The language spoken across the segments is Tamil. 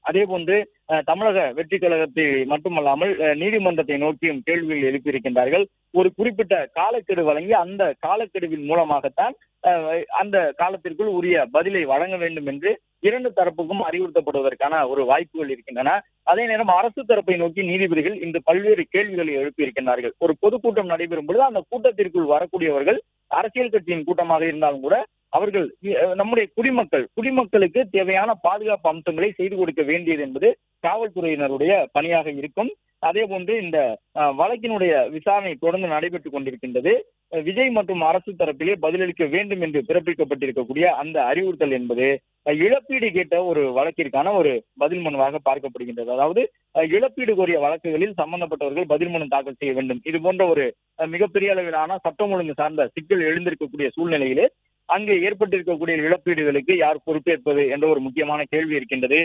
அதேபோன்று தமிழக வெற்றி கழகத்தை மட்டுமல்லாமல் நீதிமன்றத்தை நோக்கியும் கேள்விகள் எழுப்பியிருக்கின்றார்கள். ஒரு குறிப்பிட்ட காலக்கெடு வழங்கி அந்த காலக்கெடுவின் மூலமாகத்தான் அந்த காலத்திற்குள் உரிய பதிலை வழங்க வேண்டும் என்று இரண்டு தரப்புக்கும் அறிவுறுத்தப்படுவதற்கான ஒரு வாய்ப்புகள் இருக்கின்றன. அதே நேரம் அரசு தரப்பை நோக்கி நீதிபதிகள் இன்று பல்வேறு கேள்விகளை எழுப்பியிருக்கின்றார்கள். ஒரு பொதுக்கூட்டம் நடைபெறும் பொழுது அந்த கூட்டத்திற்குள் வரக்கூடியவர்கள் அரசியல் கட்சியின் கூட்டமாக இருந்தாலும் கூட அவர்கள் நம்முடைய குடிமக்களுக்கு தேவையான பாதுகாப்பு அம்சங்களை செய்து கொடுக்க வேண்டியது என்பது காவல்துறையினருடைய பணியாக இருக்கும். அதே போன்று இந்த வழக்கினுடைய விசாரணை தொடர்ந்து நடைபெற்றுக் கொண்டிருக்கின்றது. விஜய் மற்றும் அரசு தரப்பிலே பதிலளிக்க வேண்டும் என்று பிறப்பிக்கப்பட்டிருக்கக்கூடிய அந்த அறிவுறுத்தல் என்பது இழப்பீடு கேட்ட ஒரு வழக்கிற்கான ஒரு பதில் மனுவாக பார்க்கப்படுகின்றது. அதாவது இழப்பீடு கோரிய வழக்குகளில் சம்பந்தப்பட்டவர்கள் பதில் மனு தாக்கல் செய்ய வேண்டும். இது போன்ற ஒரு மிகப்பெரிய அளவிலான சட்டம் ஒழுங்கு சார்ந்த சிக்கல் எழுந்திருக்கக்கூடிய சூழ்நிலையிலே அங்கு ஏற்பட்டிருக்கக்கூடிய இழப்பீடுகளுக்கு யார் பொறுப்பேற்பது என்ற ஒரு முக்கியமான கேள்வி இருக்கின்றது.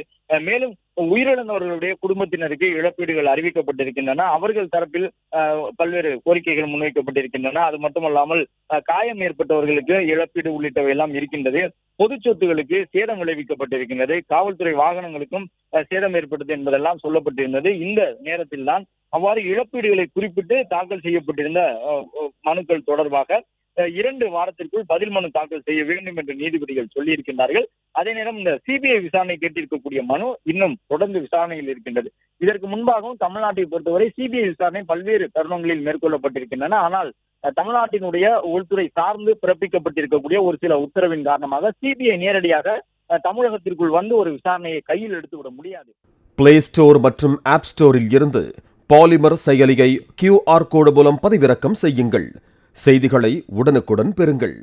மேலும் உயிரிழந்தவர்களுடைய குடும்பத்தினருக்கு இழப்பீடுகள் அறிவிக்கப்பட்டிருக்கின்றன. அவர்கள் தரப்பில் பல்வேறு கோரிக்கைகள் முன்வைக்கப்பட்டிருக்கின்றன. அது மட்டுமல்லாமல் காயம் ஏற்பட்டவர்களுக்கு இழப்பீடு உள்ளிட்டவை எல்லாம் இருக்கின்றது. பொது சொத்துகளுக்கு சேதம் விளைவிக்கப்பட்டிருக்கின்றது. காவல்துறை வாகனங்களுக்கும் சேதம் ஏற்பட்டது என்பதெல்லாம் சொல்லப்பட்டிருந்தது. இந்த நேரத்தில் தான் அவ்வாறு இழப்பீடுகளை குறிப்பிட்டு தாக்கல் செய்யப்பட்டிருந்த மனுக்கள் தொடர்பாக 2 வாரத்திற்குள் பதில் மனு தாக்கல் செய்ய வேண்டும் என்று நீதிபதிகள் சொல்லியிருக்கின்றார்கள். அதே நேரம் இந்த சிபிஐ விசாரணை கேட்டிருக்கக்கூடிய மனு இன்னும் தொடர்ந்து விசாரணையில் இருக்கின்றது. இதற்கு முன்பாகவும் தமிழ்நாட்டை பொறுத்தவரை சிபிஐ விசாரணை பல்வேறு தருணங்களில் மேற்கொள்ளப்பட்டிருக்கின்றன. ஆனால் தமிழ்நாட்டினுடைய உள்துறை சார்ந்து பிறப்பிக்கப்பட்டிருக்கக்கூடிய ஒரு சில உத்தரவின் காரணமாக சிபிஐ நேரடியாக தமிழகத்திற்குள் வந்து ஒரு விசாரணையை கையில் எடுத்துவிட முடியாது. பிளே ஸ்டோர் மற்றும் ஆப் ஸ்டோரில் இருந்து பாலிமர் செயலியை QR கோடு மூலம் பதிவிறக்கம் செய்யுங்கள். செய்திகளை உடனுக்குடன் பெறுங்கள்.